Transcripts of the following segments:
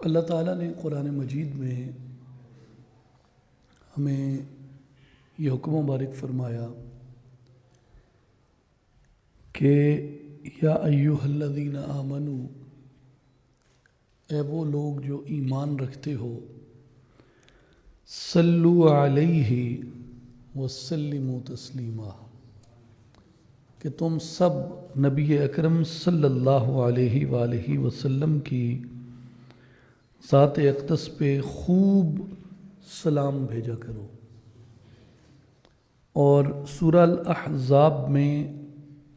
اللہ تعالیٰ نے قرآن مجید میں ہمیں یہ حکم مبارک فرمایا کہ یا ایھا الذین آمنوا، اے وہ لوگ جو ایمان رکھتے ہو، صلو علیہ وسلموا تسلیما، کہ تم سب نبی اکرم صلی اللہ علیہ وآلہ وسلم کی ذات اقدس پہ خوب سلام بھیجا کرو۔ اور سورہ الاحزاب میں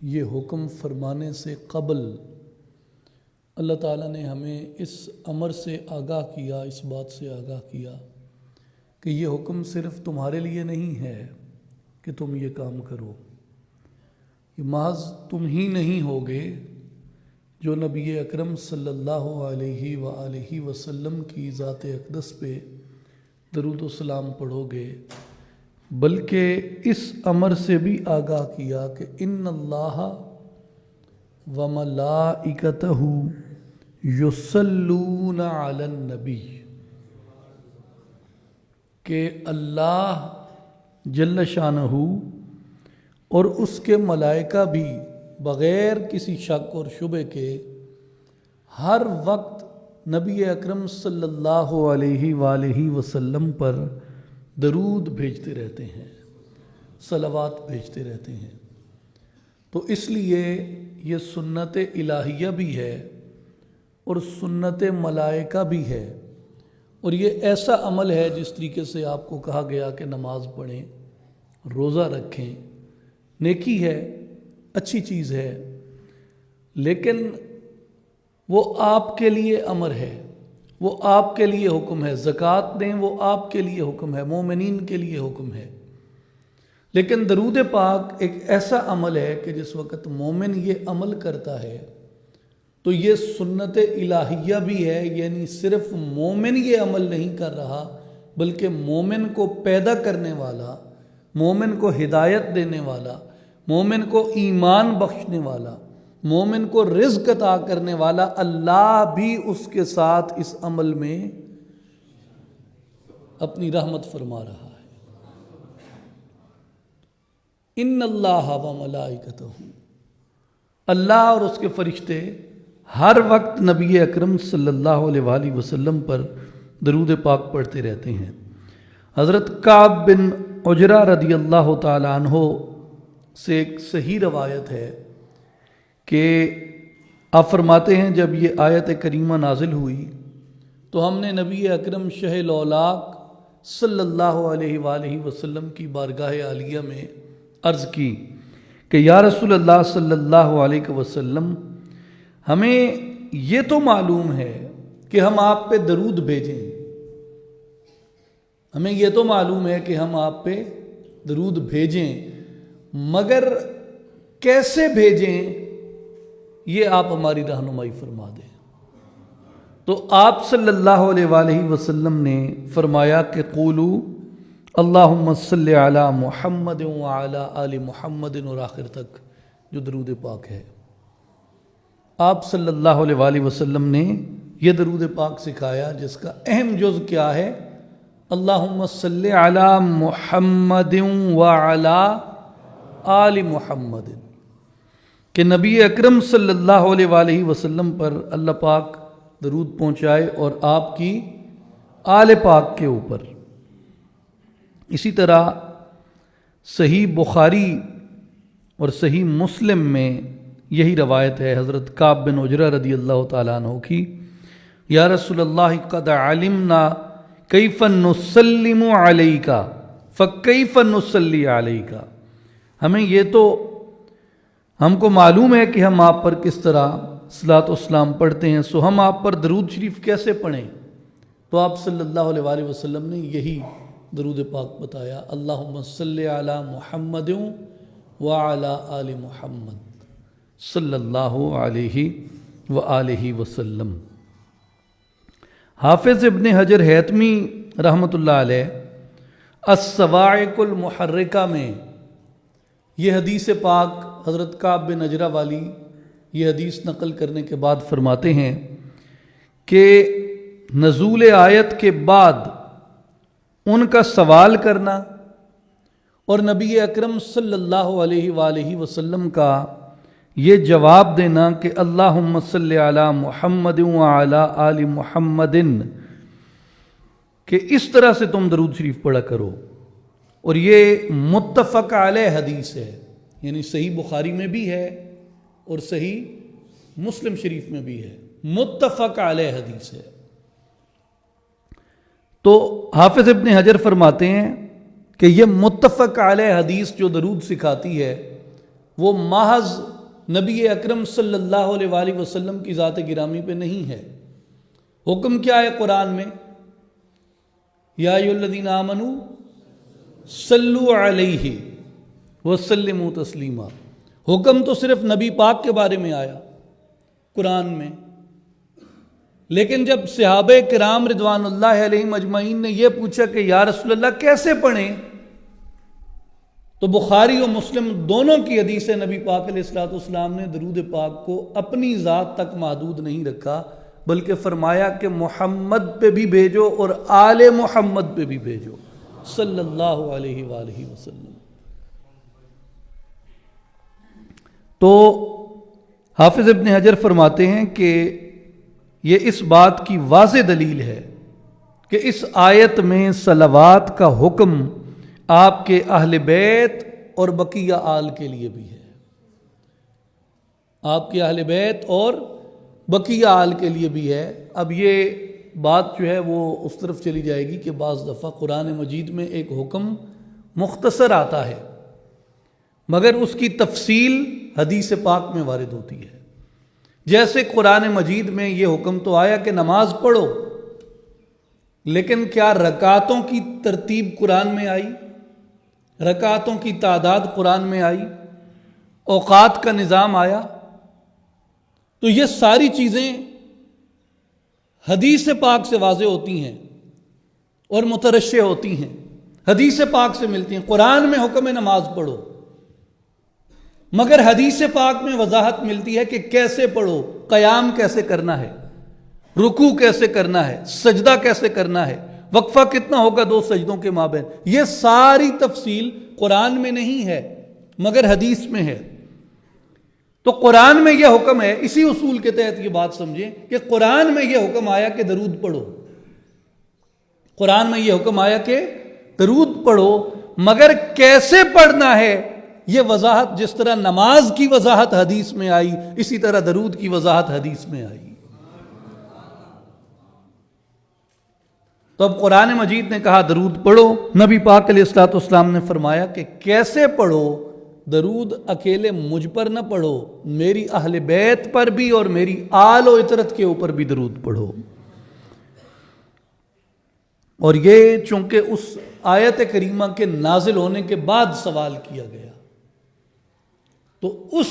یہ حکم فرمانے سے قبل اللہ تعالیٰ نے ہمیں اس امر سے آگاہ کیا، اس بات سے آگاہ کیا کہ یہ حکم صرف تمہارے لیے نہیں ہے کہ تم یہ کام کرو، یہ محض تم ہی نہیں ہوگے جو نبی اکرم صلی اللہ علیہ وآلہ وسلم کی ذات اقدس پہ درود و سلام پڑھو گے، بلکہ اس امر سے بھی آگاہ کیا کہ ان اللہ وملائکتہ یصلون علی النبی، کہ اللہ جل شانہ اور اس کے ملائکہ بھی بغیر کسی شک اور شبہ کے ہر وقت نبی اکرم صلی اللہ علیہ وآلہ وسلم پر درود بھیجتے رہتے ہیں، صلوات بھیجتے رہتے ہیں۔ تو اس لیے یہ سنت الہیہ بھی ہے اور سنت ملائکہ بھی ہے، اور یہ ایسا عمل ہے جس طریقے سے آپ کو کہا گیا کہ نماز پڑھیں، روزہ رکھیں، نیکی ہے، اچھی چیز ہے، لیکن وہ آپ کے لیے امر ہے، وہ آپ کے لیے حکم ہے۔ زکوٰۃ دیں، وہ آپ کے لیے حکم ہے، مومنین کے لیے حکم ہے۔ لیکن درود پاک ایک ایسا عمل ہے کہ جس وقت مومن یہ عمل کرتا ہے تو یہ سنت الہیہ بھی ہے، یعنی صرف مومن یہ عمل نہیں کر رہا بلکہ مومن کو پیدا کرنے والا، مومن کو ہدایت دینے والا، مومن کو ایمان بخشنے والا، مومن کو رزق عطا کرنے والا اللہ بھی اس کے ساتھ اس عمل میں اپنی رحمت فرما رہا ہے۔ ان اللہ و ملائکتہ، اللہ اور اس کے فرشتے ہر وقت نبی اکرم صلی اللہ علیہ وآلہ وسلم پر درود پاک پڑھتے رہتے ہیں۔ حضرت کعب بن عجرہ رضی اللہ تعالیٰ عنہ سے ایک صحیح روایت ہے کہ آپ فرماتے ہیں جب یہ آیت کریمہ نازل ہوئی تو ہم نے نبی اکرم شہ الاولاق صلی اللہ علیہ وآلہ وسلم کی بارگاہ عالیہ میں عرض کی کہ یا رسول اللہ صلی اللہ علیہ وسلم، ہمیں یہ تو معلوم ہے کہ ہم آپ پہ درود بھیجیں، ہمیں یہ تو معلوم ہے کہ ہم آپ پہ درود بھیجیں، مگر کیسے بھیجیں یہ آپ ہماری رہنمائی فرما دیں۔ تو آپ صلی اللہ علیہ وآلہ وسلم نے فرمایا کہ قولو اللہم صلی علی محمد وعلی آل محمد، اور آخر تک جو درود پاک ہے۔ آپ صلی اللہ علیہ وآلہ وسلم نے یہ درود پاک سکھایا جس کا اہم جز کیا ہے؟ اللہم صلی علی محمد وعلی آل محمد، کہ نبی اکرم صلی اللہ علیہ وآلہ وسلم پر اللہ پاک درود پہنچائے اور آپ کی آل پاک کے اوپر۔ اسی طرح صحیح بخاری اور صحیح مسلم میں یہی روایت ہے حضرت کعب بن عجرہ رضی اللہ تعالیٰ عنہ کی، یا رسول اللہ قد علمنا کیف نسلم علیک فکیف نصلی علیک، ہمیں یہ تو ہم کو معلوم ہے کہ ہم آپ پر کس طرح صلاۃ و سلام پڑھتے ہیں، سو ہم آپ پر درود شریف کیسے پڑھیں؟ تو آپ صلی اللہ علیہ وآلہ وسلم نے یہی درود پاک بتایا، اللہم صلی علی محمد وعلی آل محمد صلی اللہ علیہ وآلہ وسلم۔ حافظ ابن حجر حیتمی رحمۃ اللہ علیہ الصواعق المحرکہ میں یہ حدیث پاک حضرت کعب بن عجرہ والی یہ حدیث نقل کرنے کے بعد فرماتے ہیں کہ نزول آیت کے بعد ان کا سوال کرنا اور نبی اکرم صلی اللہ علیہ وآلہ وسلم کا یہ جواب دینا کہ اللہم صلی علی محمد وعلی آل محمد، کہ اس طرح سے تم درود شریف پڑھا کرو. اور یہ متفق علیہ حدیث ہے، یعنی صحیح بخاری میں بھی ہے اور صحیح مسلم شریف میں بھی ہے، متفق علیہ حدیث ہے. تو حافظ ابن حجر فرماتے ہیں کہ یہ متفق علیہ حدیث جو درود سکھاتی ہے وہ محض نبی اکرم صلی اللہ علیہ وآلہ وسلم کی ذات گرامی پہ نہیں ہے. حکم کیا ہے قرآن میں؟ یا ایھا الذین آمنوا صلوا علیہ وسلموا تسلیما. حکم تو صرف نبی پاک کے بارے میں آیا قرآن میں، لیکن جب صحابہ کرام رضوان اللہ علیہم اجمعین نے یہ پوچھا کہ یا رسول اللہ کیسے پڑھیں، تو بخاری و مسلم دونوں کی حدیث نبی پاک علیہ الصلوۃ والسلام نے درود پاک کو اپنی ذات تک محدود نہیں رکھا، بلکہ فرمایا کہ محمد پہ بھی بھیجو اور آل محمد پہ بھی بھیجو صلی اللہ علیہ وآلہ وسلم. تو حافظ ابن حجر فرماتے ہیں کہ یہ اس بات کی واضح دلیل ہے کہ اس آیت میں صلوات کا حکم آپ کے اہل بیت اور بقیہ آل کے لیے بھی ہے. آپ کے اہل بیت اور بقیہ آل کے لیے بھی ہے. اب یہ بات جو ہے وہ اس طرف چلی جائے گی کہ بعض دفعہ قرآن مجید میں ایک حکم مختصر آتا ہے مگر اس کی تفصیل حدیث پاک میں وارد ہوتی ہے. جیسے قرآن مجید میں یہ حکم تو آیا کہ نماز پڑھو، لیکن کیا رکعتوں کی ترتیب قرآن میں آئی؟ رکعتوں کی تعداد قرآن میں آئی؟ اوقات کا نظام آیا؟ تو یہ ساری چیزیں حدیث پاک سے واضح ہوتی ہیں اور مترشح ہوتی ہیں، حدیث پاک سے ملتی ہیں. قرآن میں حکم نماز پڑھو، مگر حدیث پاک میں وضاحت ملتی ہے کہ کیسے پڑھو، قیام کیسے کرنا ہے، رکوع کیسے کرنا ہے، سجدہ کیسے کرنا ہے، وقفہ کتنا ہوگا دو سجدوں کے مابین. یہ ساری تفصیل قرآن میں نہیں ہے مگر حدیث میں ہے. تو قرآن میں یہ حکم ہے، اسی اصول کے تحت یہ بات سمجھیں کہ قرآن میں یہ حکم آیا کہ درود پڑھو، قرآن میں یہ حکم آیا کہ درود پڑھو، مگر کیسے پڑھنا ہے یہ وضاحت جس طرح نماز کی وضاحت حدیث میں آئی، اسی طرح درود کی وضاحت حدیث میں آئی. تو اب قرآن مجید نے کہا درود پڑھو، نبی پاک علیہ الصلوۃ والسلام نے فرمایا کہ کیسے پڑھو؟ درود اکیلے مجھ پر نہ پڑھو، میری اہل بیت پر بھی اور میری آل و اطرت کے اوپر بھی درود پڑھو. اور یہ چونکہ اس آیت کریمہ کے نازل ہونے کے بعد سوال کیا گیا تو اس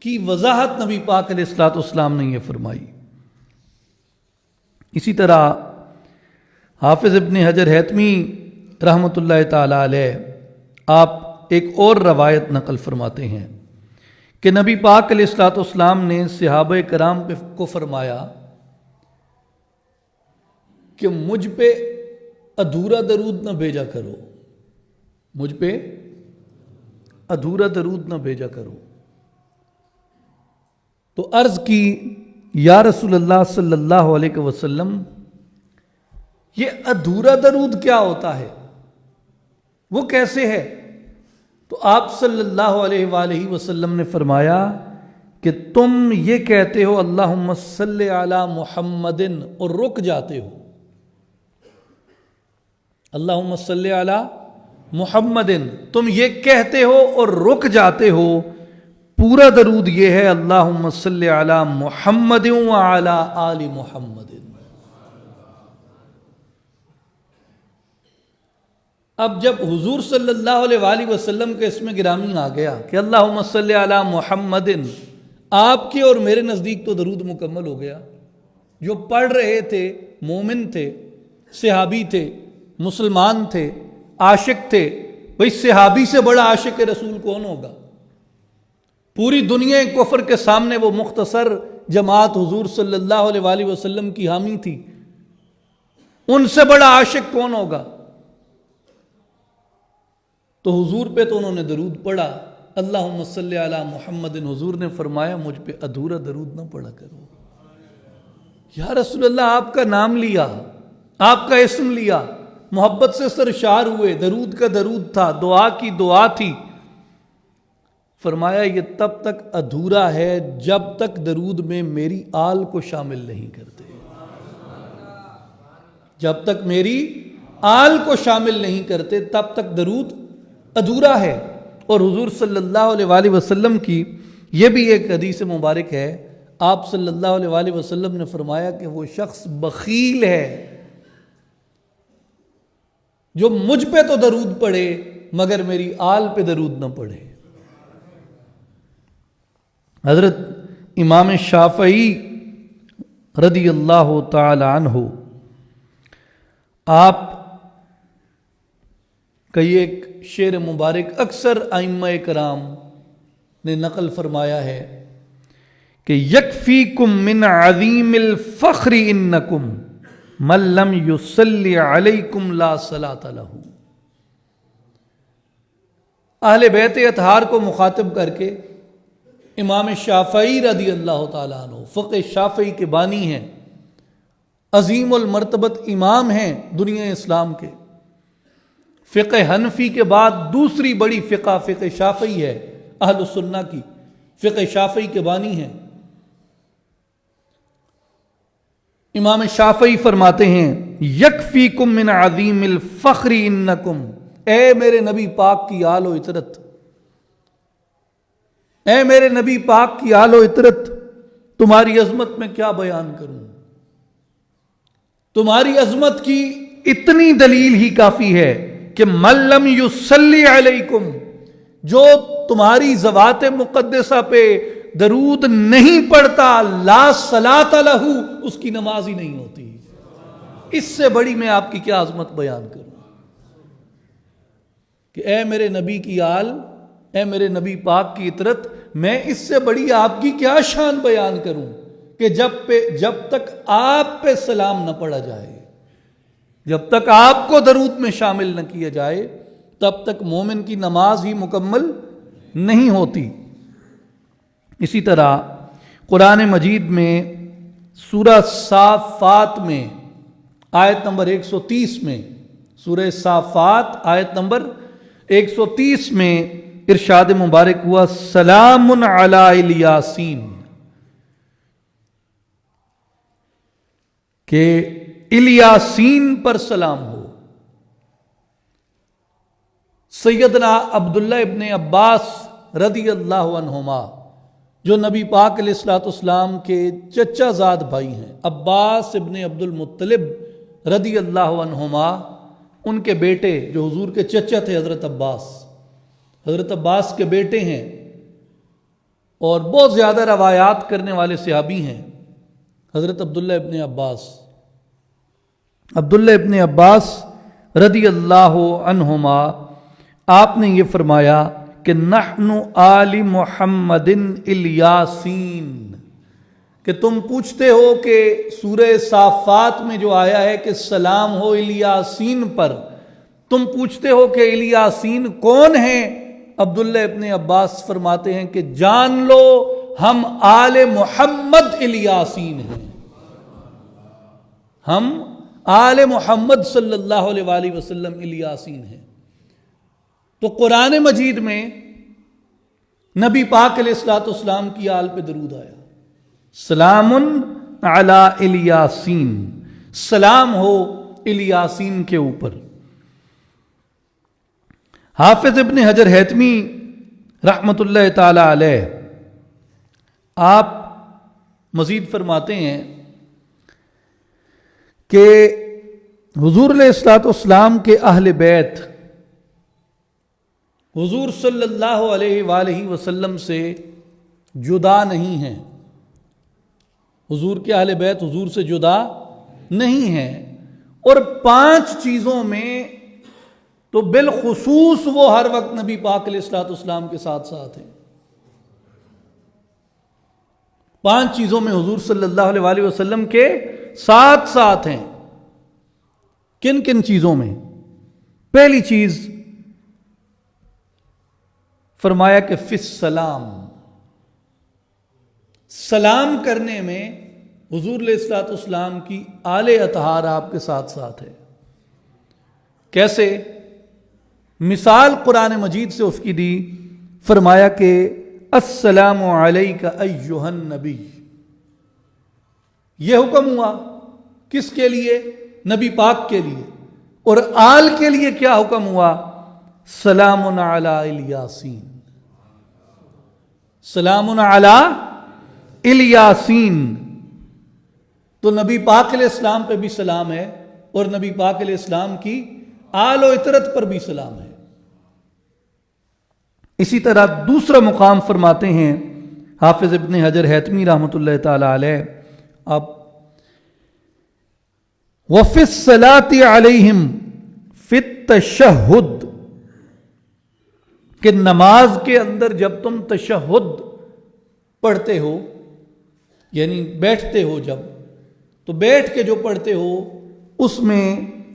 کی وضاحت نبی پاک علیہ الصلوۃ والسلام نے یہ فرمائی. اسی طرح حافظ ابن حجر حیتمی رحمۃ اللہ تعالی علیہ آپ ایک اور روایت نقل فرماتے ہیں کہ نبی پاک علیہ الصلوۃ والسلام نے صحابہ کرام کو فرمایا کہ مجھ پہ ادھورا درود نہ بھیجا کرو، مجھ پہ ادھورا درود نہ بھیجا کرو. تو عرض کی یا رسول اللہ صلی اللہ علیہ وسلم یہ ادھورا درود کیا ہوتا ہے، وہ کیسے ہے؟ تو آپ صلی اللہ علیہ وآلہ وسلم نے فرمایا کہ تم یہ کہتے ہو اللہم صلی علی محمد اور رک جاتے ہو، اللہم صلی علی محمد تم یہ کہتے ہو اور رک جاتے ہو. پورا درود یہ ہے اللہم صلی علی محمد وعلی آل محمد. اب جب حضور صلی اللہ علیہ وآلہ وسلم کے اسم گرامی آ گیا کہ اللہم صلی علی محمد، آپ کے اور میرے نزدیک تو درود مکمل ہو گیا. جو پڑھ رہے تھے مومن تھے، صحابی تھے، مسلمان تھے، عاشق تھے. بھئی صحابی سے بڑا عاشق رسول کون ہوگا؟ پوری دنیا کفر کے سامنے وہ مختصر جماعت حضور صلی اللہ علیہ وآلہ وسلم کی حامی تھی، ان سے بڑا عاشق کون ہوگا؟ تو حضور پہ تو انہوں نے درود پڑھا، اللہم صلی علی محمد، حضور نے فرمایا مجھ پہ ادھورا درود نہ پڑھا کرو۔ یا رسول اللہ، آپ کا نام لیا، آپ کا اسم لیا، محبت سے سرشار ہوئے، درود کا درود تھا، دعا کی دعا تھی۔ فرمایا یہ تب تک ادھورا ہے جب تک درود میں میری آل کو شامل نہیں کرتے، جب تک میری آل کو شامل نہیں کرتے تب تک درود ادھورا ہے۔ اور حضور صلی اللہ علیہ وآلہ وسلم کی یہ بھی ایک حدیث مبارک ہے، آپ صلی اللہ علیہ وآلہ وسلم نے فرمایا کہ وہ شخص بخیل ہے جو مجھ پہ تو درود پڑھے مگر میری آل پہ درود نہ پڑھے۔ حضرت امام شافعی رضی اللہ تعالی عنہ، آپ کا یہ ایک شعر مبارک اکثر ائمہ کرام نے نقل فرمایا ہے کہ یکفیکم من عظیم الفخر انکم من لم یصلی علیکم لا صلاۃ لہ۔ اہل بیت اطہار کو مخاطب کر کے امام شافعی رضی اللہ تعالیٰ عنہ، فقہ شافعی کے بانی ہیں، عظیم المرتبت امام ہیں دنیا اسلام کے، فقہ حنفی کے بعد دوسری بڑی فقہ شافعی ہے اہل السنہ کی، فقہ شافعی کے بانی ہیں۔ امام شافعی فرماتے ہیں یکفیکم من عظیم الفخر انکم، اے میرے نبی پاک کی آل و عطرت، اے میرے نبی پاک کی آل و عطرت، تمہاری عظمت میں کیا بیان کروں، تمہاری عظمت کی اتنی دلیل ہی کافی ہے کہ من لم یصلی علیکم، جو تمہاری ذوات مقدسہ پہ درود نہیں پڑھتا لا صلاۃ لہ، اس کی نماز ہی نہیں ہوتی۔ اس سے بڑی میں آپ کی کیا عظمت بیان کروں کہ اے میرے نبی کی آل، اے میرے نبی پاک کی عطرت، میں اس سے بڑی آپ کی کیا شان بیان کروں کہ جب تک آپ پہ سلام نہ پڑھا جائے، جب تک آپ کو درود میں شامل نہ کیا جائے، تب تک مومن کی نماز ہی مکمل نہیں ہوتی۔ اسی طرح قرآن مجید میں سورہ صافات میں آیت نمبر 130 میں، سورہ صافات آیت نمبر 130 میں ارشاد مبارک ہوا سلام علی الیاسین، کہ الیاسین پر سلام ہو۔ سیدنا عبداللہ ابن عباس رضی اللہ عنہما، جو نبی پاک علیہ الصلوۃ والسلام کے چچا زاد بھائی ہیں، عباس ابن عبد المطلب رضی اللہ عنہما، ان کے بیٹے جو حضور کے چچا تھے حضرت عباس کے بیٹے ہیں، اور بہت زیادہ روایات کرنے والے صحابی ہیں حضرت عبداللہ ابن عباس رضی اللہ عنہما، آپ نے یہ فرمایا کہ نحن آل محمد الیاسین، کہ تم پوچھتے ہو کہ سورہ صافات میں جو آیا ہے کہ سلام ہو الیاسین پر، تم پوچھتے ہو کہ الیاسین کون ہیں؟ عبداللہ ابن عباس فرماتے ہیں کہ جان لو ہم آل محمد الیاسین ہیں، ہم آل محمد صلی اللہ علیہ وآلہ وسلم الیاسین ہیں۔ تو قرآن مجید میں نبی پاک علیہ الصلوۃ والسلام کی آل پہ درود آیا، سلام علی الیاسین، سلام ہو الیاسین کے اوپر۔ حافظ ابن حجر ہیتمی رحمۃ اللہ تعالی علیہ، آپ مزید فرماتے ہیں کہ حضور علیہ الصلوۃ والسلام کے اہل بیت حضور صلی اللہ علیہ وآلہ وسلم سے جدا نہیں ہیں، حضور کے اہل بیت حضور سے جدا نہیں ہیں، اور 5 چیزوں میں تو بالخصوص وہ ہر وقت نبی پاک علیہ الصلوۃ والسلام کے ساتھ ساتھ ہیں۔ 5 چیزوں میں حضور صلی اللہ علیہ وآلہ وسلم کے ساتھ ساتھ ہیں۔ کن کن چیزوں میں؟ پہلی چیز فرمایا کہ فی السلام، سلام کرنے میں حضور علیہ الصلوۃ والسلام کی آل اطہار آپ کے ساتھ ساتھ ہے۔ کیسے؟ مثال قرآن مجید سے اس کی دی، فرمایا کہ السلام علیک ایھا النبی۔ یہ حکم ہوا کس کے لیے؟ نبی پاک کے لیے۔ اور آل کے لیے کیا حکم ہوا؟ سلام علی الیاسین، سلام علی الیاسین۔ تو نبی پاک علیہ السلام پہ بھی سلام ہے، اور نبی پاک علیہ السلام کی آل و اطرت پر بھی سلام ہے۔ اسی طرح دوسرا مقام فرماتے ہیں حافظ ابن حجر حیتمی رحمۃ اللہ تعالی علیہ، اب وفی الصلاۃ علیہم فی التشہد، کہ نماز کے اندر جب تم تشہد پڑھتے ہو، یعنی بیٹھتے ہو جب، تو بیٹھ کے جو پڑھتے ہو اس میں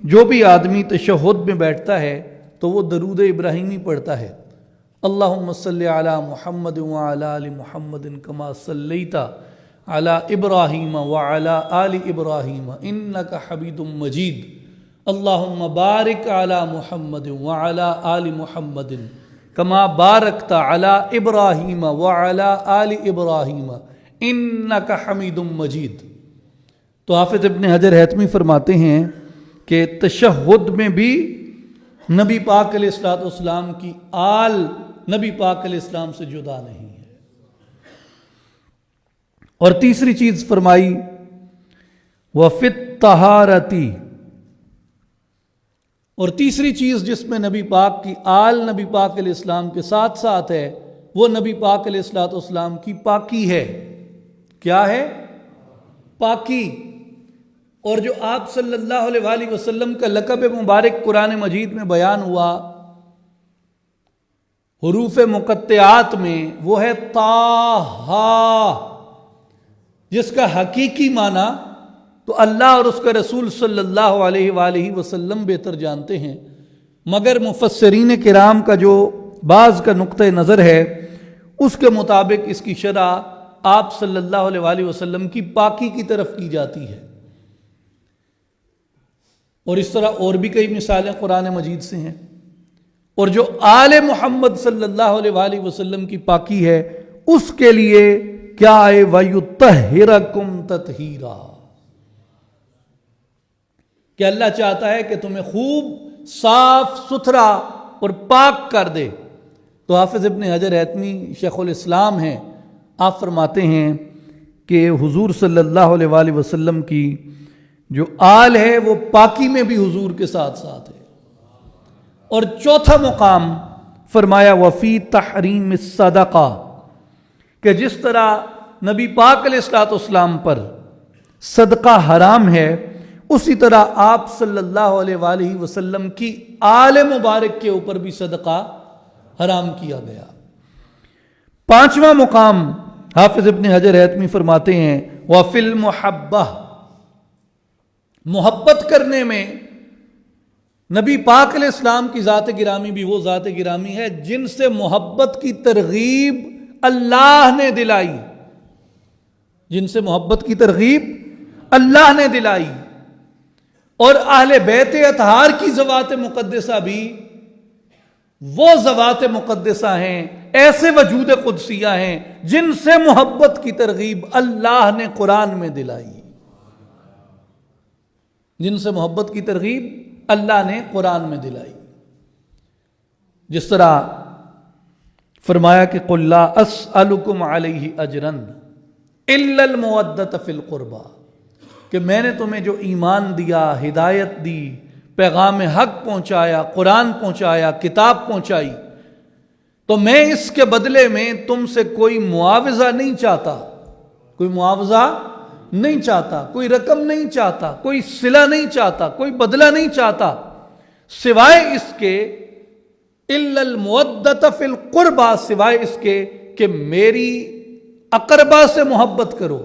جو بھی آدمی تشہد میں بیٹھتا ہے تو وہ درود ابراہیمی پڑھتا ہے، اللہم صلی علی محمد وعلی آل محمد کما صلیت علی ابراہیم وعلی آل ابراہیم انک حمید مجید، اللہم بارک علی محمد وعلی آل محمد کما بارکت علی ابراہیم وعلی آل ابراہیم انک حمید مجید۔ تو حافظ ابن حجر حیتمی فرماتے ہیں کہ تشہد میں بھی نبی پاک علیہ الصلوۃ والسلام کی آل نبی پاک علیہ السلام سے جدا نہیں ہے۔ اور تیسری چیز فرمائی وفی الطہارۃ، اور تیسری چیز جس میں نبی پاک کی آل نبی پاک علیہ السلام کے ساتھ ساتھ ہے وہ نبی پاک علیہ الصلوۃ والسلام کی پاکی ہے۔ کیا ہے؟ پاکی۔ اور جو آپ صلی اللہ علیہ وآلہ وسلم کا لقب مبارک قرآن مجید میں بیان ہوا حروف مقطعات میں، وہ ہے طٰہٰ، جس کا حقیقی معنی تو اللہ اور اس کا رسول صلی اللہ علیہ وآلہ وسلم بہتر جانتے ہیں، مگر مفسرین کرام کا جو بعض کا نقطہ نظر ہے اس کے مطابق اس کی شرح آپ صلی اللہ علیہ وآلہ وسلم کی پاکی کی طرف کی جاتی ہے۔ اور اس طرح اور بھی کئی مثالیں قرآن مجید سے ہیں۔ اور جو آل محمد صلی اللہ علیہ وآلہ وسلم کی پاکی ہے اس کے لیے کیا ہے؟ وَيُطَهِّرَكُمْ تَطْهِيرًا، کہ اللہ چاہتا ہے کہ تمہیں خوب صاف ستھرا اور پاک کر دے۔ تو حافظ ابن حجر حیتمی شیخ الاسلام ہیں، آپ فرماتے ہیں کہ حضور صلی اللہ علیہ وآلہ وسلم کی جو آل ہے وہ پاکی میں بھی حضور کے ساتھ ساتھ ہے۔ اور چوتھا مقام فرمایا وفی تحریم الصدقہ، کہ جس طرح نبی پاک علیہ الصلوۃ والسلام پر صدقہ حرام ہے اسی طرح آپ صلی اللہ علیہ وآلہ وسلم کی آل مبارک کے اوپر بھی صدقہ حرام کیا گیا۔ پانچواں مقام حافظ ابن حجر حیتمی فرماتے ہیں وفی المحبہ، محبت کرنے میں نبی پاک علیہ السلام کی ذات گرامی بھی وہ ذات گرامی ہے جن سے محبت کی ترغیب اللہ نے دلائی، جن سے محبت کی ترغیب اللہ نے دلائی۔ اور اہل بیت اطہار کی ذوات مقدسہ بھی وہ ذوات مقدسہ ہیں، ایسے وجود قدسیہ ہیں جن سے محبت کی ترغیب اللہ نے قرآن میں دلائی، جن سے محبت کی ترغیب اللہ نے قرآن میں دلائی۔ جس طرح فرمایا کہ قُلْ لَا أَسْأَلُكُمْ عَلَيْهِ أَجْرًا إِلَّا الْمَوَدَّةَ فِي الْقُرْبَى، کہ میں نے تمہیں جو ایمان دیا، ہدایت دی، پیغام حق پہنچایا، قرآن پہنچایا، کتاب پہنچائی، تو میں اس کے بدلے میں تم سے کوئی معاوضہ نہیں چاہتا، کوئی معاوضہ نہیں چاہتا، کوئی رقم نہیں چاہتا، کوئی صلہ نہیں چاہتا، کوئی بدلہ نہیں چاہتا، سوائے اس کے الا المودۃ فی القربى، سوائے اس کے کہ میری اقربا سے محبت کرو،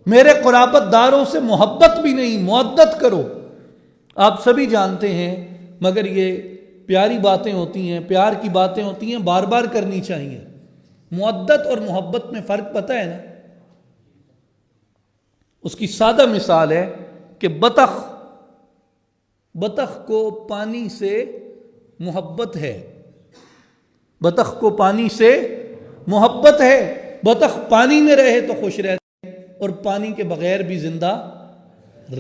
میرے قرابت داروں سے محبت بھی نہیں، مودت کرو۔ آپ سبھی جانتے ہیں، مگر یہ پیاری باتیں ہوتی ہیں، پیار کی باتیں ہوتی ہیں، بار بار کرنی چاہیے۔ مودت اور محبت میں فرق پتہ ہے نا؟ اس کی سادہ مثال ہے کہ بطخ کو پانی سے محبت ہے، بطخ کو پانی سے محبت ہے، بطخ پانی میں رہے تو خوش رہتی ہے اور پانی کے بغیر بھی زندہ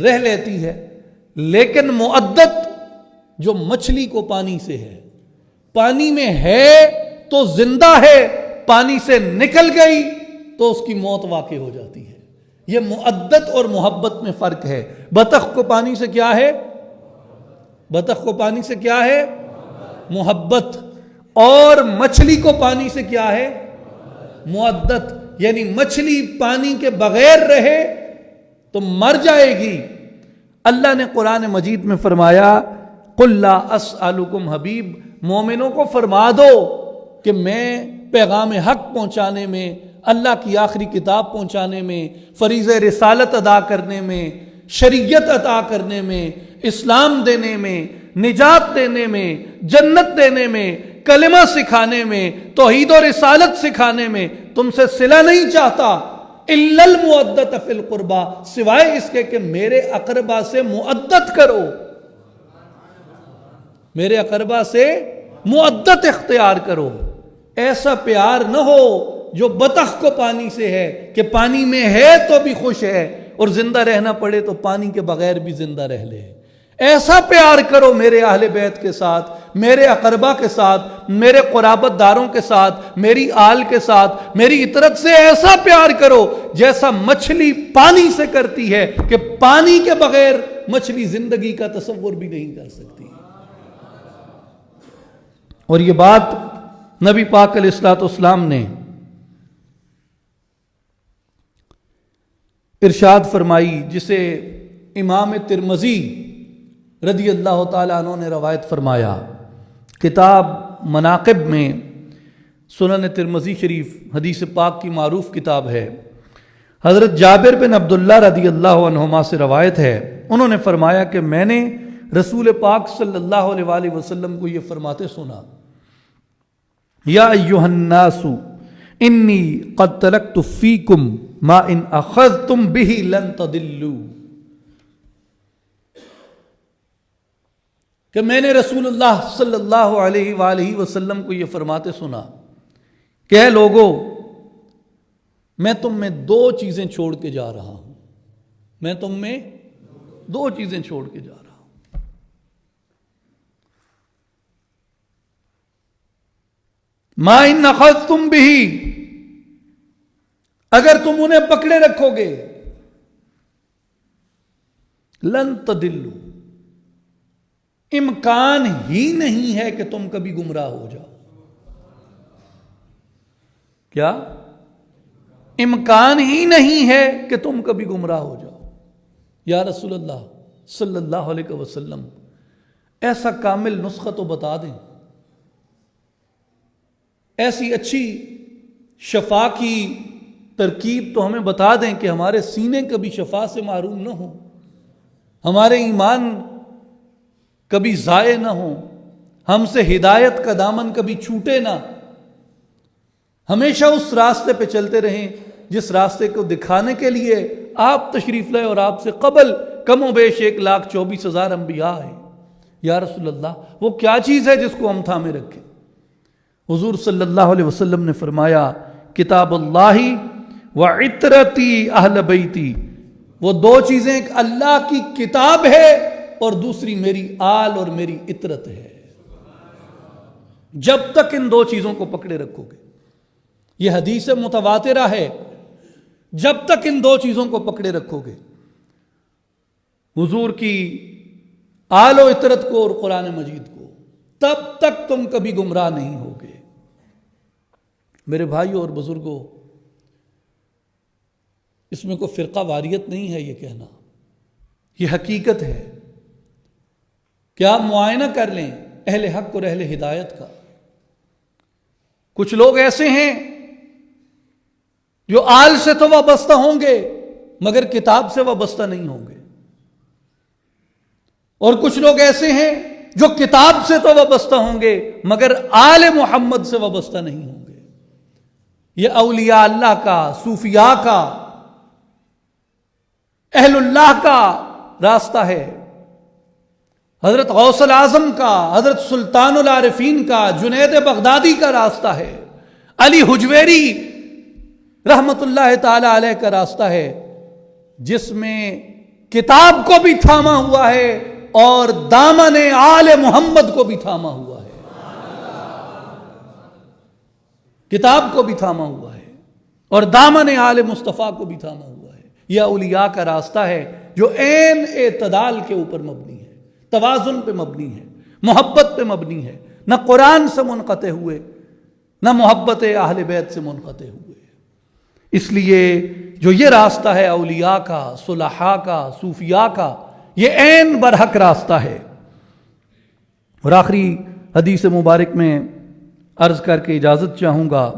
رہ لیتی ہے۔ لیکن مودت جو مچھلی کو پانی سے ہے، پانی میں ہے تو زندہ ہے، پانی سے نکل گئی تو اس کی موت واقع ہو جاتی ہے۔ یہ مودت اور محبت میں فرق ہے۔ بطخ کو پانی سے کیا ہے؟ بطخ کو پانی سے کیا ہے؟ محبت۔ اور مچھلی کو پانی سے کیا ہے؟ مودت۔ یعنی مچھلی پانی کے بغیر رہے تو مر جائے گی۔ اللہ نے قرآن مجید میں فرمایا قُلْ لَا أَسْأَلُكُمْ حبیب، مومنوں کو فرما دو کہ میں پیغام حق پہنچانے میں، اللہ کی آخری کتاب پہنچانے میں، فریضہ رسالت ادا کرنے میں، شریعت عطا کرنے میں، اسلام دینے میں، نجات دینے میں، جنت دینے میں، کلمہ سکھانے میں، توحید و رسالت سکھانے میں تم سے صلہ نہیں چاہتا الا المودۃ فی القربى، سوائے اس کے کہ میرے اقربا سے مودت کرو، میرے اقربا سے مودت اختیار کرو۔ ایسا پیار نہ ہو جو بطخ کو پانی سے ہے کہ پانی میں ہے تو بھی خوش ہے اور زندہ رہنا پڑے تو پانی کے بغیر بھی زندہ رہ لے۔ ایسا پیار کرو میرے اہل بیت کے ساتھ، میرے اقربا کے ساتھ، میرے قرابت داروں کے ساتھ، میری آل کے ساتھ، میری اطرت سے ایسا پیار کرو جیسا مچھلی پانی سے کرتی ہے کہ پانی کے بغیر مچھلی زندگی کا تصور بھی نہیں کر سکتی۔ اور یہ بات نبی پاک علیہ الصلوۃ والسلام نے ارشاد فرمائی، جسے امام ترمذی رضی اللہ تعالیٰ عنہ نے روایت فرمایا۔ کتاب مناقب میں سنن ترمذی شریف حدیث پاک کی معروف کتاب ہے۔ حضرت جابر بن عبداللہ رضی اللہ عنہما سے روایت ہے، انہوں نے فرمایا کہ میں نے رسول پاک صلی اللہ علیہ وآلہ وسلم کو یہ فرماتے سنا، یا ایھا الناس انی قد ترکت فیکم ما ان اخذتم به لن تضلوا، کہ میں نے رسول اللہ صلی اللہ علیہ وآلہ وسلم کو یہ فرماتے سنا کہ اے لوگو، میں تم میں دو چیزیں چھوڑ کے جا رہا ہوں، میں تم میں دو چیزیں چھوڑ کے جا رہا ہوں۔ ما ان اخذتم به، اگر تم انہیں پکڑے رکھو گے، لن تضلوا، امکان ہی نہیں ہے کہ تم کبھی گمراہ ہو جاؤ۔ کیا؟ امکان ہی نہیں ہے کہ تم کبھی گمراہ ہو جاؤ۔ یا رسول اللہ صلی اللہ علیہ وسلم، ایسا کامل نسخہ تو بتا دیں، ایسی اچھی شفا کی ترکیب تو ہمیں بتا دیں کہ ہمارے سینے کبھی شفا سے محروم نہ ہوں، ہمارے ایمان کبھی ضائع نہ ہوں، ہم سے ہدایت کا دامن کبھی چھوٹے نہ، ہمیشہ اس راستے پہ چلتے رہیں جس راستے کو دکھانے کے لیے آپ تشریف لائے اور آپ سے قبل کم و بیش 1,24,000 انبیاء ہیں۔ یا رسول اللہ، وہ کیا چیز ہے جس کو ہم تھامے رکھیں؟ حضور صلی اللہ علیہ وسلم نے فرمایا، کتاب اللہ وعطرتی اہل بیتی، وہ دو چیزیں، ایک اللہ کی کتاب ہے اور دوسری میری آل اور میری اطرت ہے۔ جب تک ان دو چیزوں کو پکڑے رکھو گے، یہ حدیث متواترہ ہے، جب تک ان دو چیزوں کو پکڑے رکھو گے، حضور کی آل و اطرت کو اور قرآن مجید کو، تب تک تم کبھی گمراہ نہیں ہوگے۔ میرے بھائیوں اور بزرگوں، اس میں کوئی فرقہ واریت نہیں ہے یہ کہنا، یہ حقیقت ہے کہ آپ معائنہ کر لیں اہل حق اور اہل ہدایت کا۔ کچھ لوگ ایسے ہیں جو آل سے تو وابستہ ہوں گے مگر کتاب سے وابستہ نہیں ہوں گے، اور کچھ لوگ ایسے ہیں جو کتاب سے تو وابستہ ہوں گے مگر آل محمد سے وابستہ نہیں ہوں گے. یہ اولیاء اللہ کا، صوفیاء کا، اہل اللہ کا راستہ ہے. حضرت غوث الاعظم کا، حضرت سلطان العارفین کا، جنید بغدادی کا راستہ ہے. علی حجویری رحمت اللہ تعالی علیہ کا راستہ ہے، جس میں کتاب کو بھی تھاما ہوا ہے اور دامن آل محمد کو بھی تھاما ہوا ہے. کتاب کو بھی تھاما ہوا ہے اور دامن آل مصطفیٰ کو بھی تھاما ہوا ہے. یہ اولیاء کا راستہ ہے جو عین اعتدال کے اوپر مبنی ہے، توازن پہ مبنی ہے، محبت پہ مبنی ہے. نہ قرآن سے منقطع ہوئے، نہ محبت اہل بیت سے منقطع ہوئے. اس لیے جو یہ راستہ ہے اولیاء کا، صلحاء کا، صوفیاء کا، یہ عین برحق راستہ ہے. اور آخری حدیث مبارک میں عرض کر کے اجازت چاہوں گا،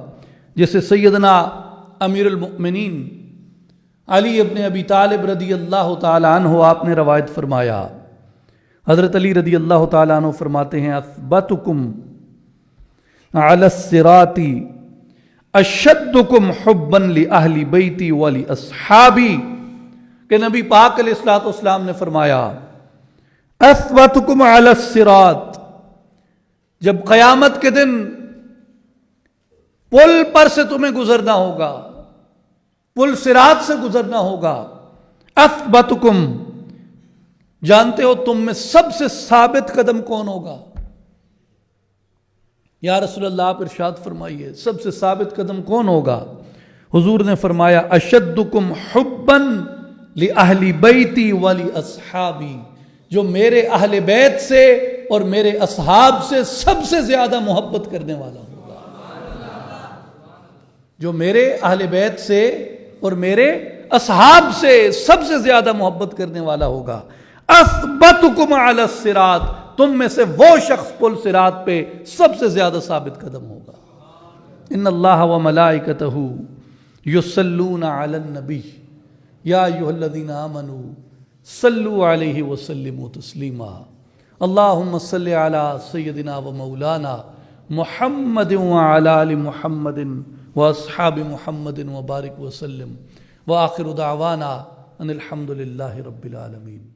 جسے سیدنا امیر المؤمنین علی ابن ابی طالب رضی اللہ تعالیٰ عنہ آپ نے روایت فرمایا. حضرت علی رضی اللہ تعالیٰ عنہ فرماتے ہیں اثبتکم علی الصراط اشدکم حبا لأہل بیتی ولاصحابی، کہ نبی پاک علیہ الصلوۃ والسلام نے فرمایا اثبتکم علی الصراط، جب قیامت کے دن پل پر سے تمہیں گزرنا ہوگا، پل صراط سے گزرنا ہوگا، اثبتکم، جانتے ہو تم میں سب سے ثابت قدم کون ہوگا؟ یا رسول اللہ آپ ارشاد فرمائیے سب سے ثابت قدم کون ہوگا؟ حضور نے فرمایا اشدکم حبا لأہل بیتی ولاصحابی، جو میرے اہل بیت سے اور میرے اصحاب سے سب سے زیادہ محبت کرنے والا ہوگا. جو میرے اہل بیت سے اور میرے اصحاب سے سب سے زیادہ محبت کرنے والا ہوگا. اثبتکم علی الصراط، تم میں سے وہ شخص پل صراط پہ سب سے زیادہ ثابت قدم ہوگا. ان اللہ وملائکتہ یصلون علی النبی یا ایھا الذین آمنوا صلوا علیہ وسلموا تسلیما. اللہم صل علی سیدنا و مولانا محمد وعلی آل محمد واصحاب محمد وبارک وسلم. وآخر دعوانا ان الحمد للہ رب العالمین.